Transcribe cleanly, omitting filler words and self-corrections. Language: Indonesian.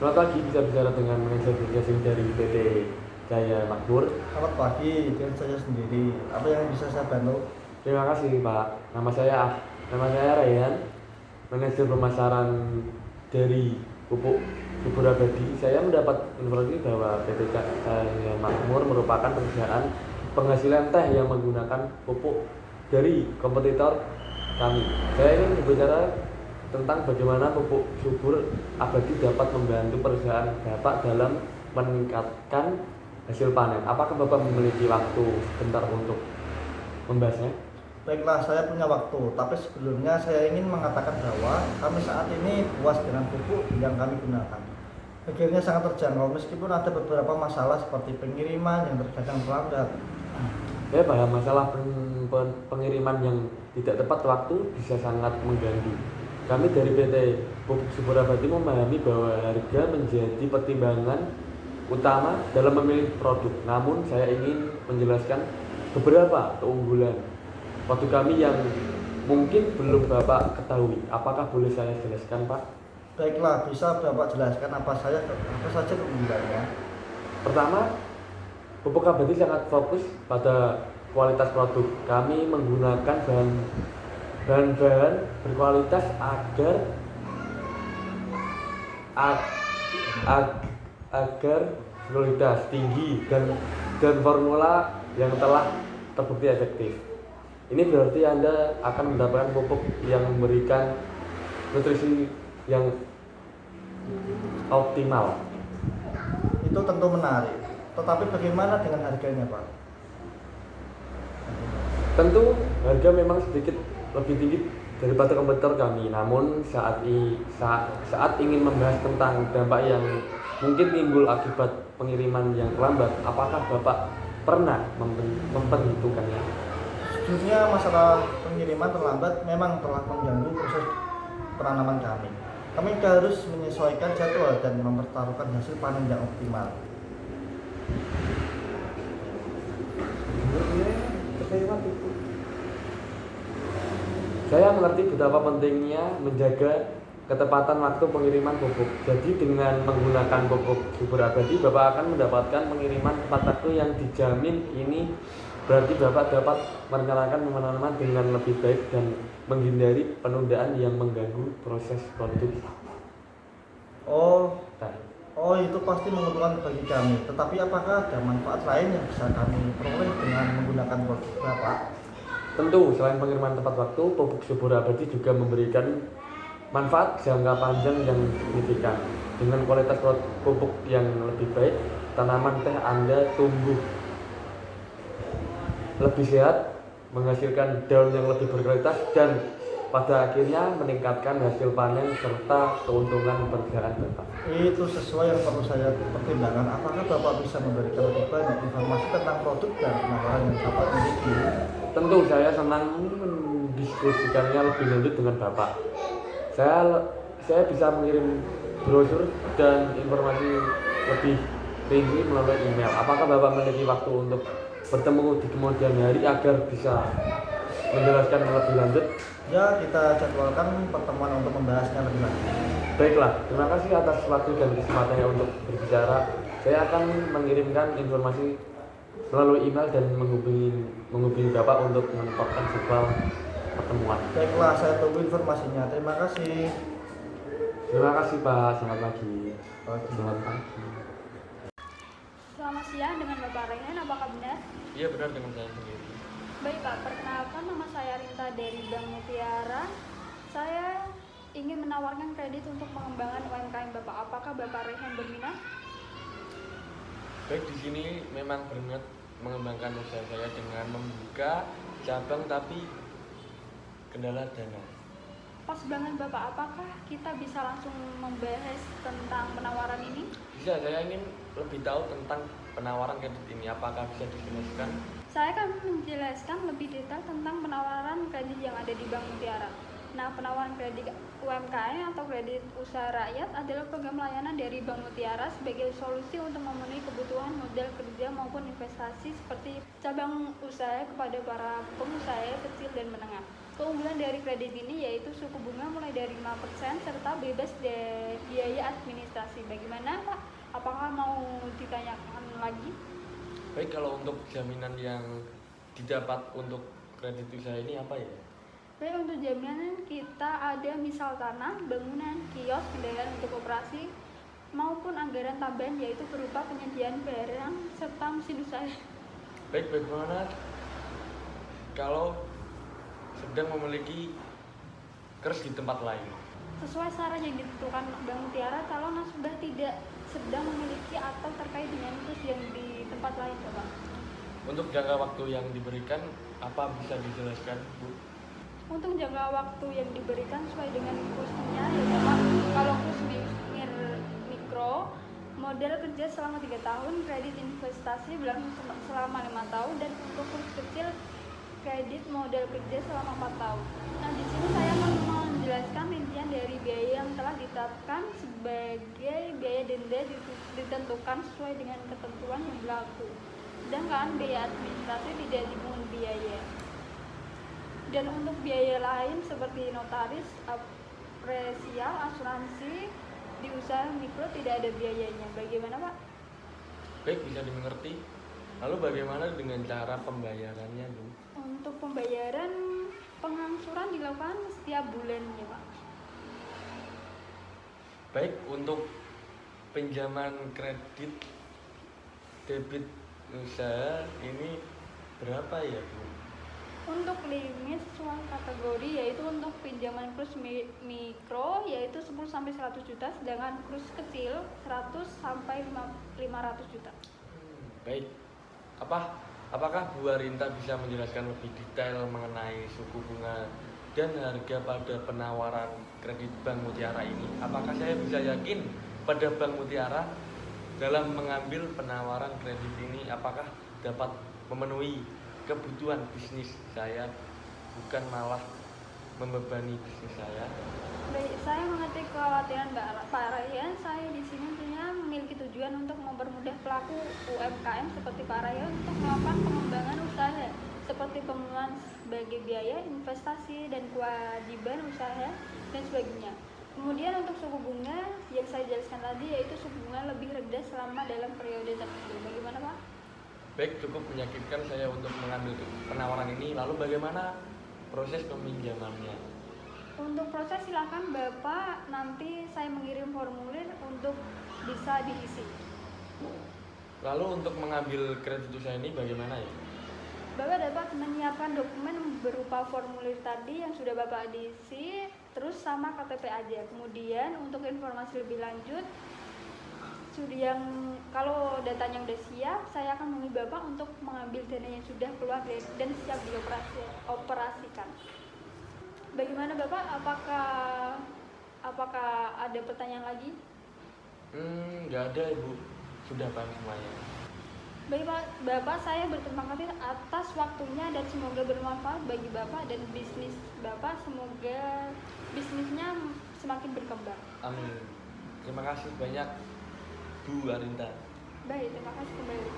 Selamat pagi, bisa bicara dengan manajer irigasi dari PT Jaya Makmur. Selamat pagi, dengan saya sendiri. Apa yang bisa saya bantu? Terima kasih Pak. Nama saya Ryan, manajer pemasaran dari pupuk subur abadi. Saya mendapat informasi bahwa PT Jaya Makmur merupakan perusahaan penghasilan teh yang menggunakan pupuk dari kompetitor kami. Saya ingin berbicara tentang bagaimana pupuk subur abadi dapat membantu perusahaan Bapak dalam meningkatkan hasil panen. Apakah Bapak memiliki waktu sebentar untuk membahasnya? Baiklah, saya punya waktu. Tapi sebelumnya saya ingin mengatakan bahwa kami saat ini puas dengan pupuk yang kami gunakan. Harganya sangat terjangkau meskipun ada beberapa masalah seperti pengiriman yang terkadang terlambat. Ya, paham masalah pengiriman yang tidak tepat waktu bisa sangat mengganggu. Kami dari PT Pupuk Subur Abadi memahami bahwa harga menjadi pertimbangan utama dalam memilih produk. Namun saya ingin menjelaskan beberapa keunggulan produk kami yang mungkin belum Bapak ketahui. Apakah boleh saya jelaskan, Pak? Baiklah, bisa Bapak jelaskan apa saja keunggulannya? Pertama, pupuk abadi sangat fokus pada kualitas produk. Kami menggunakan bahan-bahan berkualitas agar kualitas tinggi dan formula yang telah terbukti efektif. Ini berarti Anda akan mendapatkan pupuk yang memberikan nutrisi yang optimal. Itu tentu menarik. Tetapi bagaimana dengan harganya, Pak? Tentu harga memang sedikit lebih tinggi daripada kompetitor kami. Namun saat ingin membahas tentang dampak yang mungkin timbul akibat pengiriman yang terlambat, apakah Bapak pernah memperhitungkannya? Sejujurnya masalah pengiriman terlambat memang telah mengganggu proses penanaman kami. Kami harus menyesuaikan jadwal dan mempertaruhkan hasil panen yang optimal. Saya mengerti betapa pentingnya menjaga ketepatan waktu pengiriman pupuk. Jadi dengan menggunakan pupuk subur abadi, Bapak akan mendapatkan pengiriman tepat waktu yang dijamin. Ini berarti Bapak dapat merencanakan penanaman dengan lebih baik dan menghindari penundaan yang mengganggu proses produksi. Itu pasti menguntungkan bagi kami. Tetapi apakah ada manfaat lain yang bisa kami peroleh dengan menggunakan produk Bapak? Tentu, selain pengiriman tepat waktu, pupuk subur abadi juga memberikan manfaat jangka panjang yang signifikan. Dengan kualitas pupuk yang lebih baik, tanaman teh Anda tumbuh lebih sehat, menghasilkan daun yang lebih berkualitas, dan pada akhirnya meningkatkan hasil panen serta keuntungan perusahaan Bapak. Itu sesuai yang perlu saya pertimbangkan. Apakah Bapak bisa memberikan lebih banyak informasi tentang produk dan penawaran yang Bapak miliki? Tentu saya senang mendiskusikannya lebih lanjut dengan Bapak. Saya bisa mengirim brosur dan informasi lebih rinci melalui email. Apakah Bapak memiliki waktu untuk bertemu di kemudian hari agar bisa menjelaskan lebih lanjut? Ya, kita jadwalkan pertemuan untuk membahasnya lebih lanjut. Baiklah, terima kasih atas waktu dan kesempatannya untuk berbicara. Saya akan mengirimkan informasi melalui email dan menghubungi Bapak untuk menetapkan jadwal pertemuan. Baiklah, saya tunggu informasinya. Terima kasih. Terima kasih Pak, selamat pagi. Selamat pagi. Selamat siang, dengan Bapak Rayhan, apakah benar? Iya, benar, dengan saya sendiri. Baik Pak, perkenalkan, nama saya Rinta dari Bank Mutiara. Saya ingin menawarkan kredit untuk pengembangan UMKM Bapak. Apakah Bapak Rayhan berminat? Baik, di sini memang berminat mengembangkan usaha saya dengan membuka cabang, tapi kendala dana. Pas banget Bapak, apakah kita bisa langsung membahas tentang penawaran ini? Bisa, saya ingin lebih tahu tentang penawaran kredit ini. Apakah bisa dijelaskan? Saya akan menjelaskan lebih detail tentang penawaran kredit yang ada di Bank Mutiara. Nah, penawaran kredit UMKM atau kredit usaha rakyat adalah program layanan dari Bank Mutiara sebagai solusi untuk memenuhi kebutuhan modal kerja maupun investasi seperti cabang usaha kepada para pengusaha kecil dan menengah. Keunggulan dari kredit ini yaitu suku bunga mulai dari 5% serta bebas dari biaya administrasi. Bagaimana Pak? Apakah mau ditanyakan lagi? Baik, kalau untuk jaminan yang didapat untuk kredit usaha ini apa ya? Baik, untuk jaminan kita ada misal tanah, bangunan, kios, kendaraan untuk operasi, maupun anggaran tambahan yaitu berupa penyediaan barang serta mesin usaha. Baik, bagaimana kalau sedang memiliki kers di tempat lain? Sesuai saran yang ditentukan Bank Mutiara, calon nasabah tidak sedang memiliki atau terkait dengan kurs yang di tempat lain, Bapak. Untuk jangka waktu yang diberikan, apa bisa dijelaskan, Bu? Untuk jangka waktu yang diberikan sesuai dengan kursnya ya Bapak, kalau kurs mikro modal kerja selama 3 tahun, kredit investasi berlangsung selama 5 tahun, dan untuk kurs kecil kredit modal kerja selama 4 tahun. Nah, di sini saya akan menjelaskan rincian dari biaya yang telah ditetapkan sebagai biaya denda ditentukan sesuai dengan ketentuan yang berlaku. Sedangkan biaya administrasi tidak dipungut biaya. Dan untuk biaya lain seperti notaris, apresial, asuransi di usaha mikro tidak ada biayanya. Bagaimana Pak? Baik, bisa dimengerti. Lalu bagaimana dengan cara pembayarannya, Bu? Untuk pembayaran pengangsuran dilakukan setiap bulannya Pak. Baik, untuk pinjaman kredit debit usaha ini berapa ya, Bu? Untuk limit sesuai kategori yaitu untuk pinjaman kurs mikro yaitu 10 sampai 100 juta, sedangkan kurs kecil 100 sampai 500 juta. Baik. Apakah Bu Arinta bisa menjelaskan lebih detail mengenai suku bunga dan harga pada penawaran kredit Bank Mutiara ini? Apakah saya bisa yakin pada Bank Mutiara dalam mengambil penawaran kredit ini apakah dapat memenuhi kebutuhan bisnis saya, bukan malah membebani bisnis saya? Baik, saya mengerti kekhawatiran Pak Rayyan. Saya di sini tentunya memiliki tujuan untuk mempermudah pelaku UMKM seperti Pak Rayyan untuk melakukan pengembangan usaha seperti pemenuhan sebagai biaya, investasi, dan kewajiban usaha dan sebagainya. Kemudian untuk suku bunga yang saya jelaskan tadi yaitu suku bunga lebih rendah selama dalam periode tertentu. Bagaimana Pak? Baik, cukup meyakinkan saya untuk mengambil penawaran ini. Lalu bagaimana proses peminjamannya? Untuk proses silakan Bapak, nanti saya mengirim formulir untuk bisa diisi. Lalu untuk mengambil kredit usaha ini bagaimana ya? Bapak dapat menyiapkan dokumen berupa formulir tadi yang sudah Bapak diisi, terus sama KTP aja. Kemudian untuk informasi lebih lanjut, kalau datanya sudah siap, saya akan menemui Bapak untuk mengambil dana yang sudah keluar dan siap dioperasikan. Bagaimana Bapak? Apakah ada pertanyaan lagi? Nggak ada, Ibu. Sudah paham semuanya. Baik Bapak, saya berterima kasih atas waktunya dan semoga bermanfaat bagi Bapak dan bisnis Bapak. Semoga bisnisnya semakin berkembang. Amin. Terima kasih banyak, Bu Arinta. Baik, terima kasih kembali.